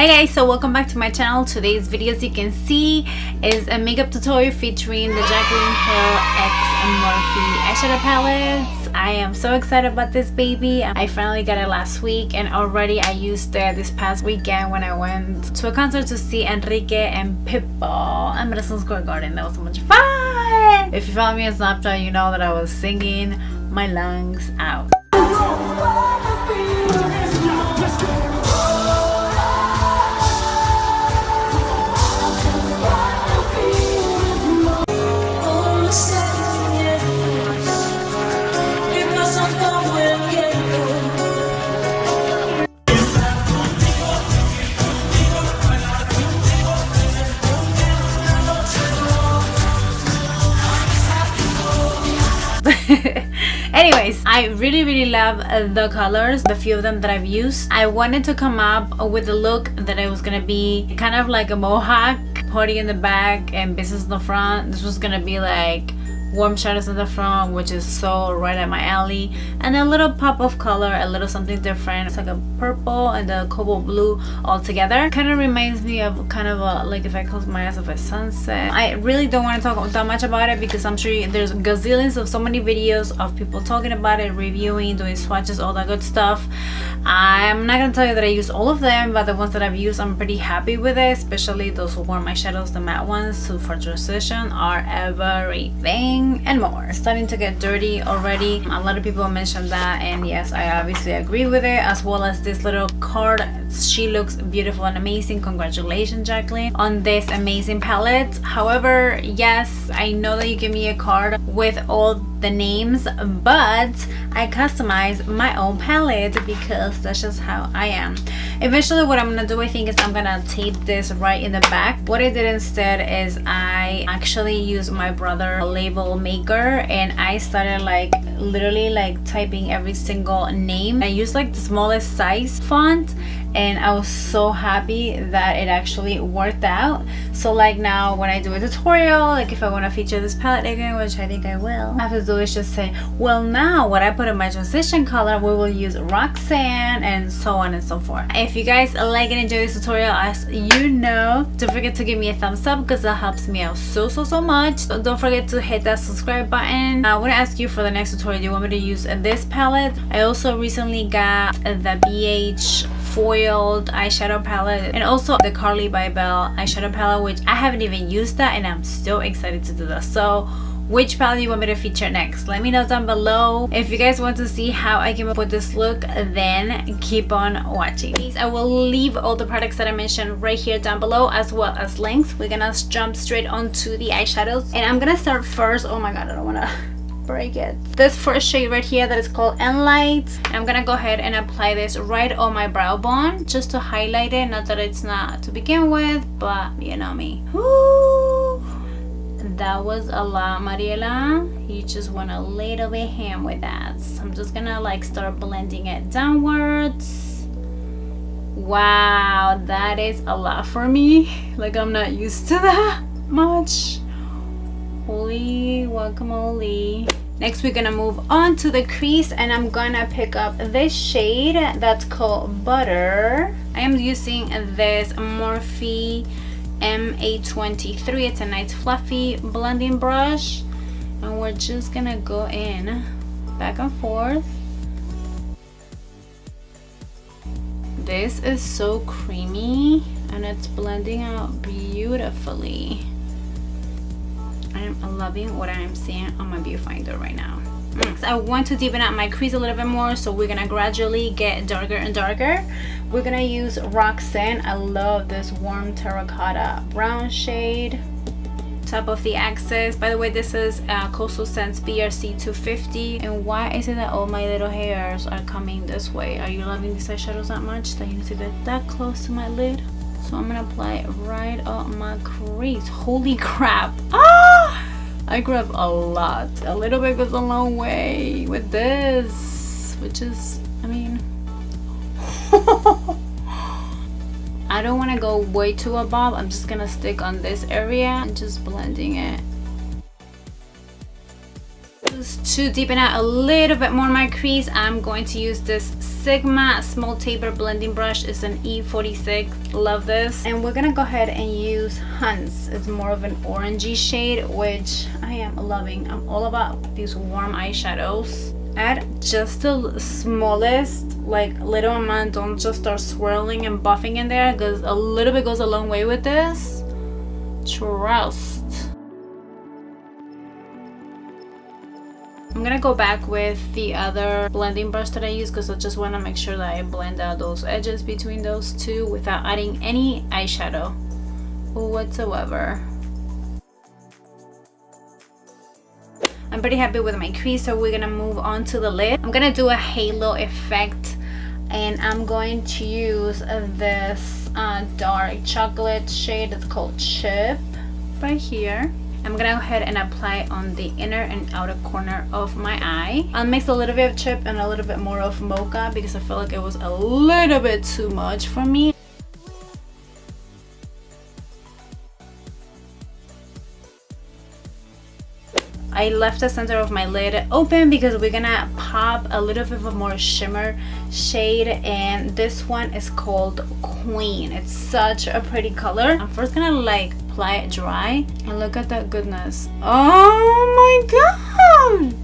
Hey guys, so welcome back to my channel. Today's video, as you can see, is a makeup tutorial featuring the Jaclyn Hill X Morphe eyeshadow palettes. I am so excited about this baby. I finally got it last week and already I used it this past weekend when I went to a concert to see Enrique and Pitbull at Madison Square Garden. That was so much fun! If you follow me on Snapchat, you know that I was singing my lungs out. Anyways, I really love the colors, the few of them that I've used. I wanted to come up with a look that it was gonna be kind of like a mohawk, party in the back and business in the front. This was gonna be like warm shadows in the front, which is so right at my alley, and a little pop of color, a little something different. It's like a purple and a cobalt blue all together. Kind of reminds me of kind of a, like if I close my eyes, of a sunset. I really don't want to talk that much about it because I'm sure there's gazillions of so many videos of people talking about it, reviewing, doing swatches, all that good stuff. I'm not gonna tell you that I use all of them, but the ones that I've used, I'm pretty happy with it, especially those warm eyeshadows, the matte ones, so for transition are everything and more. Starting to get dirty already. A lot of people mentioned that, and yes, I obviously agree with it, as well as this little card. She looks beautiful and amazing. Congratulations, Jaclyn, on this amazing palette. However, yes, I know that you give me a card with all the names, but I customize my own palette because that's just how I am. Eventually what I'm gonna do, I think, is I'm gonna tape this right in the back. What I did instead is I actually used my brother label maker and I started like literally like typing every single name. I used like the smallest size font and I was so happy that it actually worked out. So like now when I do a tutorial, like if I want to feature this palette again, which I think I will, I have to do is just say, well, now what I put in my transition color, we will use Roxanne, and so on and so forth. If you guys like and enjoy this tutorial, as you know, don't forget to give me a thumbs up because that helps me out so much. So don't forget to hit that subscribe button. I want to ask you for the next tutorial, do you want me to use this palette? I also recently got the BH foiled eyeshadow palette and also the Carly by Belle eyeshadow palette, which I haven't even used that and I'm so excited to do that. So which palette do you want me to feature next? Let me know down below. If you guys want to see how I came up with this look, then keep on watching. I will leave all the products that I mentioned right here down below, as well as links. We're gonna jump straight onto the eyeshadows and I'm gonna start first. Oh my god, I don't want to break it. This first shade right here that is called Enlight. I'm gonna go ahead and apply this right on my brow bone just to highlight it. Not that it's not to begin with, but you know me. Woo! That was a lot, Mariela. You just want a little bit ham with that. So I'm just gonna like start blending it downwards. Wow, that is a lot for me. Like I'm not used to that much. Holy guacamole. Next we're gonna move on to the crease and I'm gonna pick up this shade that's called Butter. I am using this Morphe M823. It's a nice fluffy blending brush and we're just gonna go in back and forth. This is so creamy and it's blending out beautifully. I'm loving what I am seeing on my viewfinder right now. Next, I want to deepen out my crease a little bit more, so we're gonna gradually get darker and darker. We're gonna use Roxanne. I love this warm terracotta brown shade. Top of the axis. By the way, this is Coastal Scents BRC 250. And why is it that all my little hairs are coming this way? Are you loving these eyeshadows that much that you need to get that close to my lid? So I'm gonna apply it right on my crease. Holy crap! Ah! I grab a lot. A little bit goes a long way with this, which is, I mean, I don't want to go way too above. I'm just gonna stick on this area and just blending it. use to deepen out a little bit more my crease, I'm going to use this Sigma small taper blending brush. It's an E46. Love this. And we're gonna go ahead and use Hunts. It's more of an orangey shade, which I am loving. I'm all about these warm eyeshadows. Add just the smallest, like, little amount. Don't just start swirling and buffing in there, because a little bit goes a long way with this. Trust. I'm gonna go back with the other blending brush that I use, because I just want to make sure that I blend out those edges between those two without adding any eyeshadow whatsoever. I'm pretty happy with my crease, so we're gonna move on to the lid. I'm gonna do a halo effect, and I'm going to use this dark chocolate shade. It's called Chip, right here. I'm gonna go ahead and apply on the inner and outer corner of my eye. I'll mix a little bit of Chip and a little bit more of Mocha, because I feel like it was a little bit too much for me. I left the center of my lid open because we're gonna pop a little bit of more shimmer shade, and this one is called Queen. It's such a pretty color. I'm first gonna like apply it dry, and look at that goodness. Oh my god!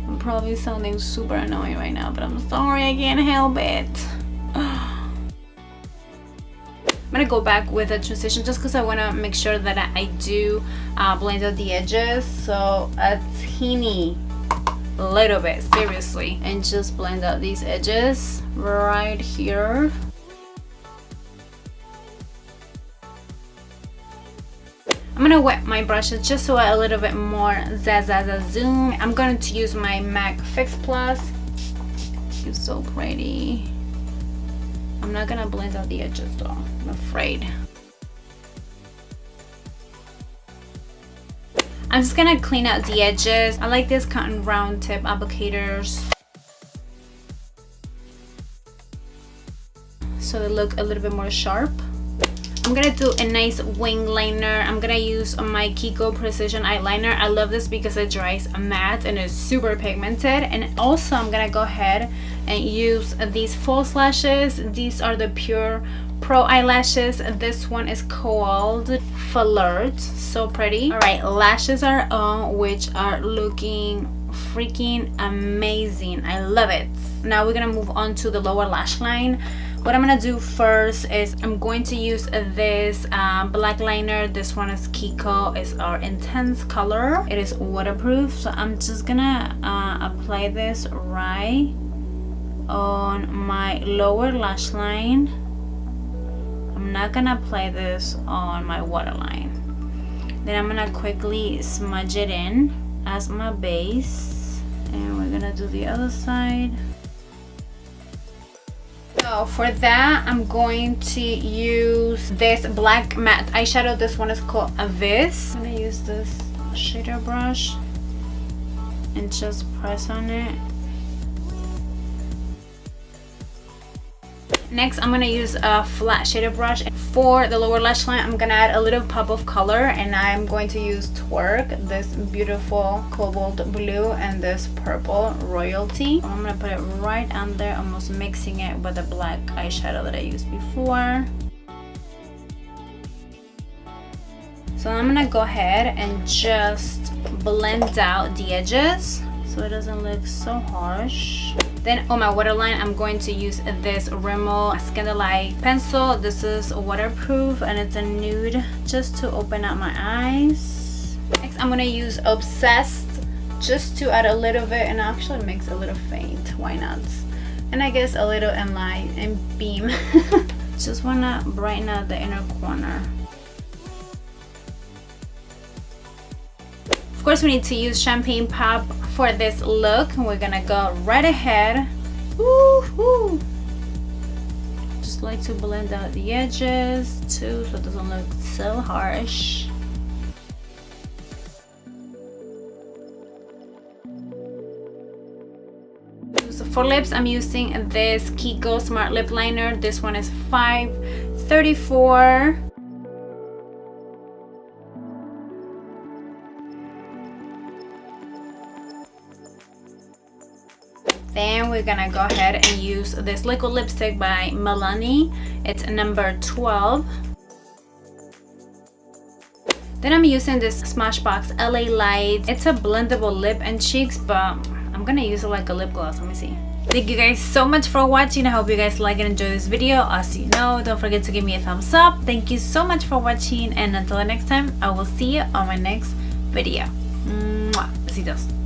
I'm probably sounding super annoying right now, but I'm sorry, I can't help it. I'm gonna go back with a transition just because I want to make sure that I do blend out the edges. So a teeny little bit, seriously, and just blend out these edges right here. I'm gonna wet my brushes just so a little bit more zoom. I'm going to use my MAC Fix Plus. It's so pretty. I'm not gonna blend out the edges though, I'm afraid. I'm just gonna clean out the edges. I like these cotton round tip applicators, so they look a little bit more sharp. I'm gonna do a nice wing liner. I'm gonna use my Kiko Precision eyeliner. I love this because it dries matte and is super pigmented. And also I'm gonna go ahead and use these false lashes. These are the Pure Pro eyelashes. This one is called Flirt. So pretty. All right, lashes are on, which are looking freaking amazing. I love it. Now we're gonna move on to the lower lash line. What I'm gonna do first is I'm going to use this black liner. This one is Kiko. It's our intense color. It is waterproof, so I'm just gonna apply this right on my lower lash line. I'm not gonna apply this on my waterline. Then I'm gonna quickly smudge it in as my base, and we're gonna do the other side. So for that, I'm going to use this black matte eyeshadow. This one is called Avis. I'm gonna use this shader brush and just press on it. Next, I'm gonna use a flat shader brush. For the lower lash line, I'm gonna add a little pop of color, and I'm going to use Twerk, this beautiful cobalt blue, and this purple Royalty. I'm gonna put it right under, almost mixing it with the black eyeshadow that I used before. So I'm gonna go ahead and just blend out the edges so it doesn't look so harsh. Then on my waterline, I'm going to use this Rimmel Scandalite pencil. This is waterproof and it's a nude, just to open up my eyes. Next, I'm gonna use Obsessed just to add a little bit, and actually makes a little faint. Why not? And I guess a little in light and beam. Just wanna brighten up the inner corner. Of course, we need to use Champagne Pop for this look, and we're gonna go right ahead. Woo-hoo. Just like to blend out the edges too, so it doesn't look so harsh. So for lips, I'm using this Kiko Smart Lip Liner. This one is $5.34. Then we're gonna go ahead and use this liquid lipstick by Milani. It's number 12. Then I'm using this Smashbox LA Light. It's a blendable lip and cheeks, but I'm gonna use it like a lip gloss. Let me see. Thank you guys so much for watching. I hope you guys like and enjoy this video. As you know, don't forget to give me a thumbs up. Thank you so much for watching, and until the next time, I will see you on my next video. Mwah. Besitos.